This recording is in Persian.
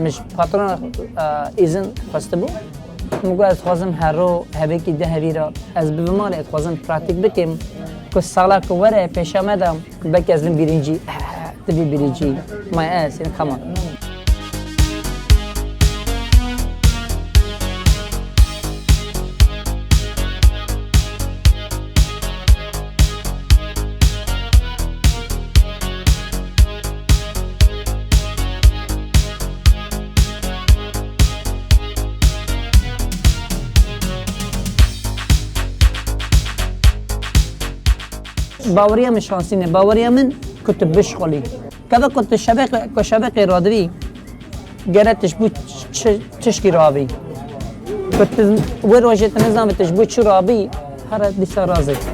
مش پاترون ایزن خواسته بود مگه از خوازم هر رو هبه کی ده هریرا از بمال از خوازم پراتیک بکم که سالا که وره پیش آمدم بکی از بیرینجی تبی بیرینجی مای اس این کمان باوریا من شانسی نه باوریا من كنت بشغلي كذا كنت شبق رادوي قرأت تشبو تشكي رابي كنت وين وجدت نظام تشبو شو رابي هذا لسه رازق